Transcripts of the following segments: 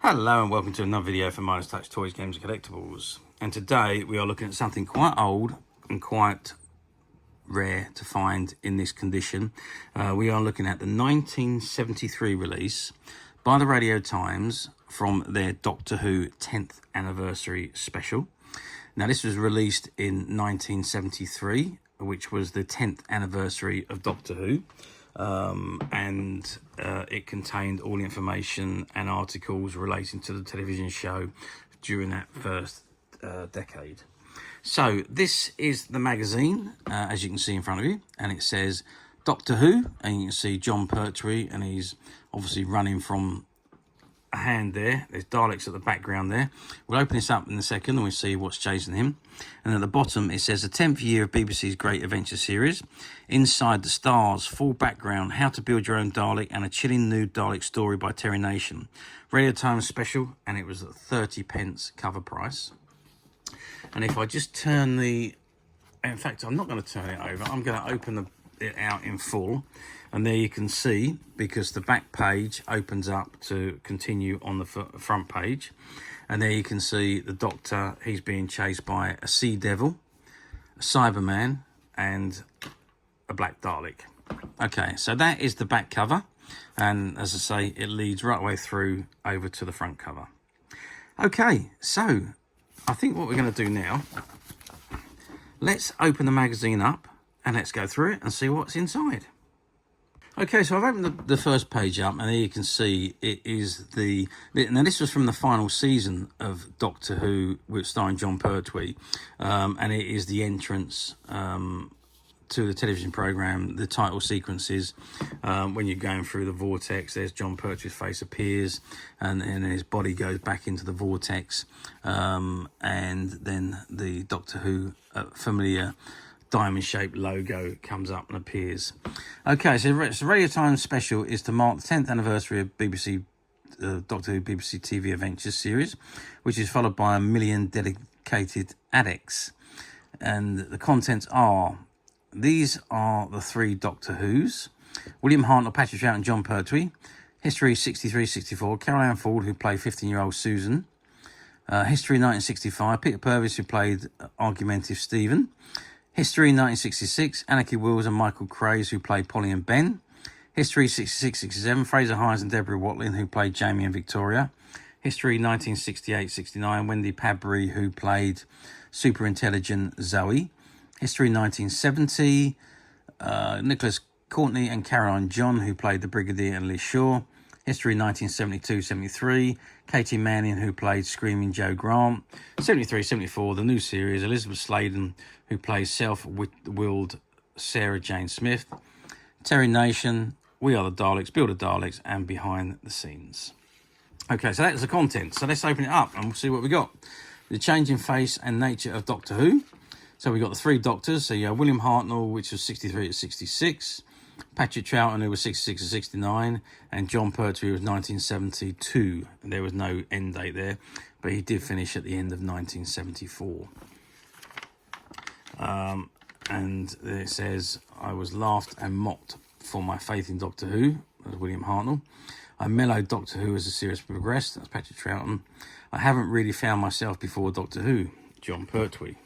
Hello and welcome to another video for Minus Touch Toys, Games and Collectibles. And today we are looking at something quite old and quite rare to find in this condition. We are looking at the 1973 release by the Radio Times from their Doctor Who 10th anniversary special. Now this was released in 1973, which was the 10th anniversary of Doctor Who. It contained all the information and articles relating to the television show during that first decade. So this is the magazine, as you can see in front of you, and it says Doctor Who, and you can see John Pertwee, and he's obviously running from a hand there. There's Daleks at the background there. We'll open this up in a second and we'll see what's chasing him. And at the bottom it says the 10th year of BBC's Great Adventure series. Inside the Stars, full background, how to build your own Dalek, and a chilling new Dalek story by Terry Nation. Radio Times special, and it was at 30p cover price. And if I just turn in fact I'm not going to turn it over, I'm going to open it out in full. And there you can see, because the back page opens up to continue on the front page. And there you can see the Doctor, he's being chased by a Sea Devil, a Cyberman, and a Black Dalek. Okay, so that is the back cover. And as I say, it leads right away through over to the front cover. Okay, so I think what we're going to do now, let's open the magazine up and let's go through it and see what's inside. Okay, so I've opened the first page up, and there you can see it is now this was from the final season of Doctor Who, with starring John Pertwee, and it is the entrance to the television programme, the title sequences. When you're going through the vortex, there's John Pertwee's face appears, and his body goes back into the vortex, and then the Doctor Who familiar diamond-shaped logo comes up and appears. Okay, so Radio Times special is to mark the 10th anniversary of BBC Doctor Who BBC TV Adventures series, which is followed by 1 million dedicated addicts. And the contents are: these are the three Doctor Who's: William Hartnell, Patrick Troughton and John Pertwee. History 63-64, Carol Ann Ford, who played 15-year-old Susan. History 1965, Peter Purvis, who played argumentative Stephen. History 1966, Anarchy Wills and Michael Craze, who played Polly and Ben. History 66-67, Fraser Hines and Deborah Watling, who played Jamie and Victoria. History 1968-69, Wendy Padbury, who played super intelligent Zoe. History 1970, Nicholas Courtney and Caroline John, who played the Brigadier and Liz Shaw. History 1972-73, Katie Manning, who played Screaming Joe Grant. 73-74, the new series, Elizabeth Sladen, who plays self-willed Sarah Jane Smith. Terry Nation, We Are the Daleks, Build the Daleks, and Behind the Scenes. Okay, so that's the content. So let's open it up and we'll see what we got. The changing face and nature of Doctor Who. So we got the three Doctors. So you have William Hartnell, which was 63-66. Patrick Troughton, who was 66-69, and John Pertwee was 1972. There was no end date there, but he did finish at the end of 1974. And it says, I was laughed and mocked for my faith in Doctor Who. That's William Hartnell. I mellowed Doctor Who as the series progressed. That's Patrick Troughton. I haven't really found myself before Doctor Who. John Pertwee.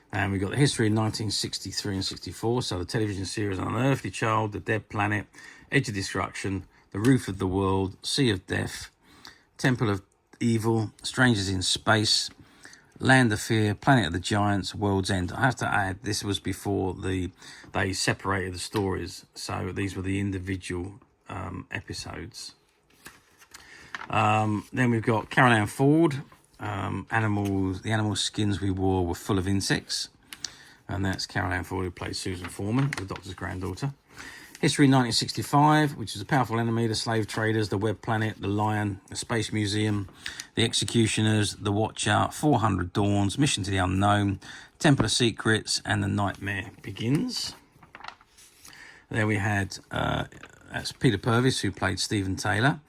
And we got the history in 1963 and 64. So the television series Unearthly Child, The Dead Planet, Edge of Destruction, The Roof of the World, Sea of Death, Temple of Evil, Strangers in Space, Land of Fear, Planet of the Giants, World's End. I have to add, this was before they separated the stories. So these were the individual episodes. Then we've got Carol Ann Ford. The animal skins we wore were full of insects, and that's Carol Ann Ford, who played Susan Foreman, the Doctor's granddaughter. History 1965, which is a powerful enemy, the slave traders, the Web Planet, the Lion, the Space Museum, the Executioners, the Watcher, 400 Dawns, Mission to the Unknown, Temple of Secrets, and The Nightmare Begins. There we had that's Peter Purvis, who played Stephen Taylor.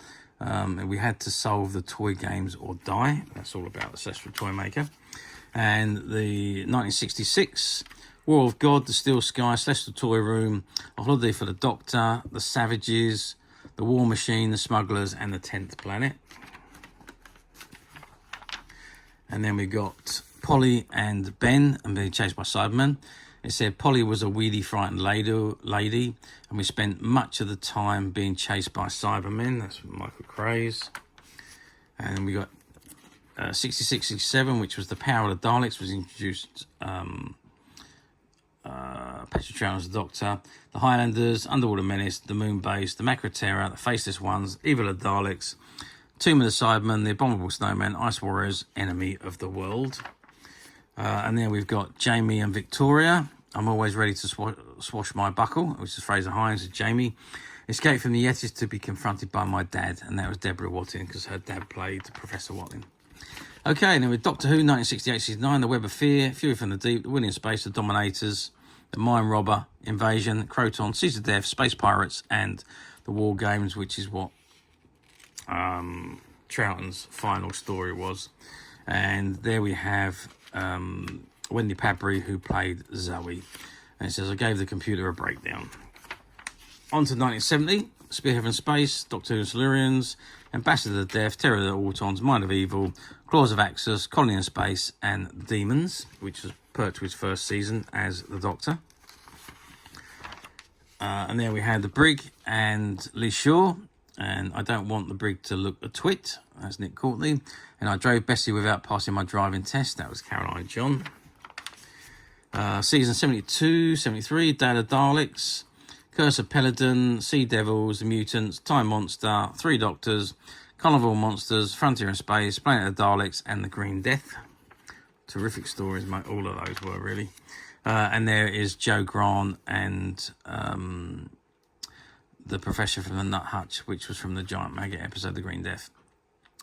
And we had to solve the toy games or die. That's all about the Celestial Toy Maker. And the 1966, War of God, The Steel Sky, Celestial Toy Room, A Holiday for the Doctor, The Savages, The War Machine, The Smugglers, and The 10th Planet. And then we got Polly and Ben and being chased by Cybermen. It said Polly was a weedy, frightened lady, and we spent much of the time being chased by Cybermen. That's from Michael Craze. And we got 6667, which was the power of the Daleks, was introduced. Patrick Troughton as the Doctor. The Highlanders, Underwater Menace, the Moon Base, the Macro Terror, the Faceless Ones, Evil of the Daleks, Tomb of the Cybermen, the Abominable Snowman, Ice Warriors, Enemy of the World. And then we've got Jamie and Victoria. I'm always ready to swash my buckle, which is Fraser Hines as Jamie. Escaped from the Yetis to be confronted by my dad, and that was Deborah Watling, because her dad played Professor Watling. Okay, and then with Doctor Who, 1968-69, The Web of Fear, Fury from the Deep, The Winning Space, The Dominators, The Mine Robber, Invasion, Croton, Seas of Death, Space Pirates, and The War Games, which is what Troughton's final story was. And there we have Wendy Padbury, who played Zoe. And it says, I gave the computer a breakdown. On to 1970, Spearhead from Space, Doctor Who and Silurians, Ambassador of Death, Terror of the Autons, Mind of Evil, Claws of Axis, Colony in Space, and Demons, which was Pertwee's first season as the Doctor. And then we had The Brig and Lee Shaw, and I Don't Want the Brig to Look a Twit, that's Nick Courtney. And I Drove Bessie Without Passing My Driving Test, that was Caroline John. Season 72, 73, Day of the Daleks, Curse of Peladon, Sea Devils, The Mutants, Time Monster, Three Doctors, Carnival Monsters, Frontier in Space, Planet of the Daleks, and The Green Death. Terrific stories, mate. All of those were, really. And there is Joe Grant and the Professor from the Nut Hutch, which was from the Giant Maggot episode, The Green Death.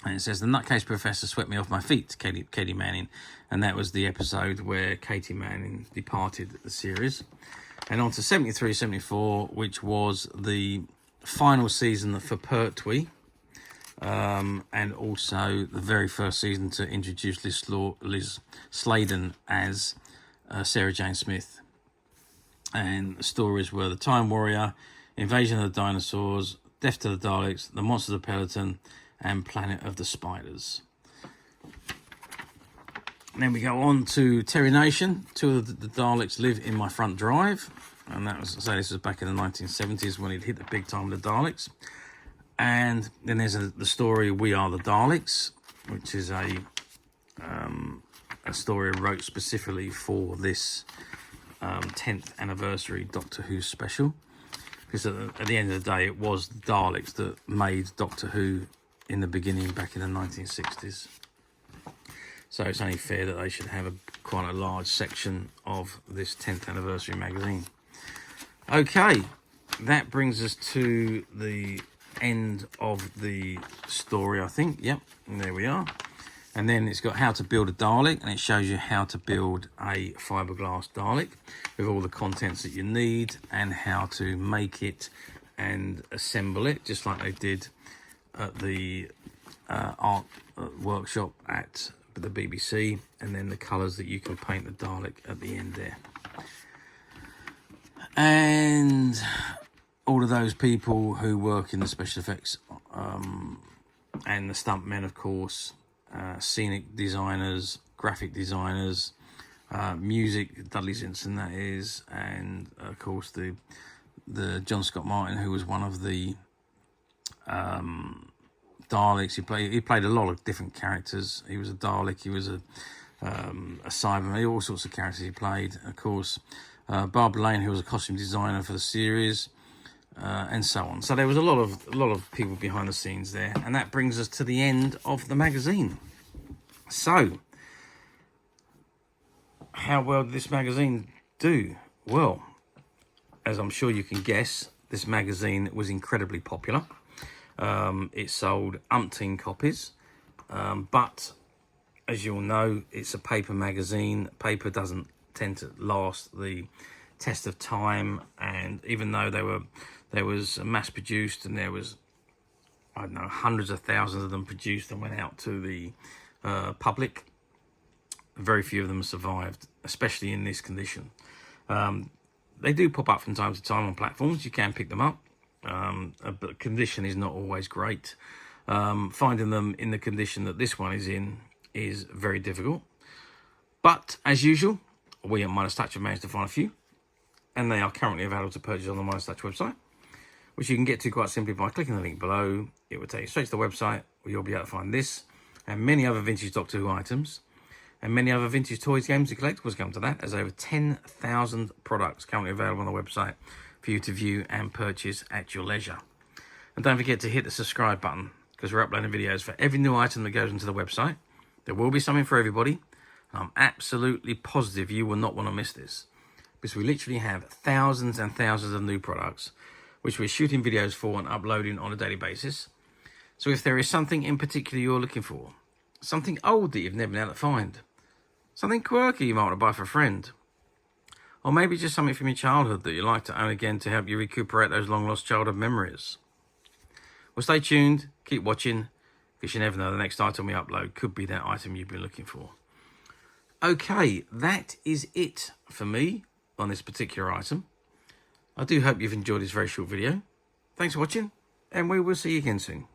And it says, the Nutcase Professor swept me off my feet, Katie Manning. And that was the episode where Katie Manning departed the series. And on to 73, 74, which was the final season for Pertwee. And also the very first season to introduce Liz Sladen as Sarah Jane Smith. And the stories were The Time Warrior, Invasion of the Dinosaurs, Death to the Daleks, The Monsters of Peloton, and Planet of the Spiders. And then we go on to Terry Nation. Two of the Daleks live in my front drive. And that was, this was back in the 1970s when he'd hit the big time with the Daleks. And then there's the story We Are the Daleks, which is a story I wrote specifically for this 10th anniversary Doctor Who special. Because at the end of the day, it was the Daleks that made Doctor Who in the beginning, back in the 1960s. So it's only fair that they should have quite a large section of this 10th anniversary magazine. Okay, that brings us to the end of the story, I think. Yep, and there we are. And then it's got how to build a Dalek, and it shows you how to build a fiberglass Dalek with all the contents that you need and how to make it and assemble it, just like they did at the art workshop at the BBC, and then the colours that you can paint the Dalek at the end there. And all of those people who work in the special effects and the stuntmen, of course, scenic designers, graphic designers, music, Dudley Simpson that is, and of course the John Scott Martin, who was one of the Daleks. He played a lot of different characters. He was a Dalek, he was a Cyberman, all sorts of characters he played. Of course, Barbara Lane, who was a costume designer for the series, and so on. So there was a lot of people behind the scenes there, and that brings us to the end of the magazine. So, how well did this magazine do? Well, as I'm sure you can guess, this magazine was incredibly popular. It sold umpteen copies, but as you'll know, it's a paper magazine. Paper doesn't tend to last the test of time, and even though there was mass produced, and there was, I don't know, hundreds of thousands of them produced and went out to the public, very few of them survived, especially in this condition. They do pop up from time to time on platforms. You can pick them up, but condition is not always great. Finding them in the condition that this one is in is very difficult. But as usual, we at Midas Touch have managed to find a few, and they are currently available to purchase on the Midas Touch website, which you can get to quite simply by clicking the link below. It will take you straight to the website where you'll be able to find this and many other vintage Doctor Who items and many other vintage toys, games and collectibles. Come to that. There's over 10,000 products currently available on the website for you to view and purchase at your leisure. And don't forget to hit the subscribe button, because we're uploading videos for every new item that goes into the website. There will be something for everybody. And I'm absolutely positive you will not want to miss this, because we literally have thousands and thousands of new products which we're shooting videos for and uploading on a daily basis. So if there is something in particular you're looking for, something old that you've never been able to find, something quirky you might want to buy for a friend, or maybe just something from your childhood that you'd like to own again to help you recuperate those long lost childhood memories, well, stay tuned, keep watching, because you never know, the next item we upload could be that item you've been looking for. Okay, that is it for me on this particular item. I do hope you've enjoyed this very short video. Thanks for watching, and we will see you again soon.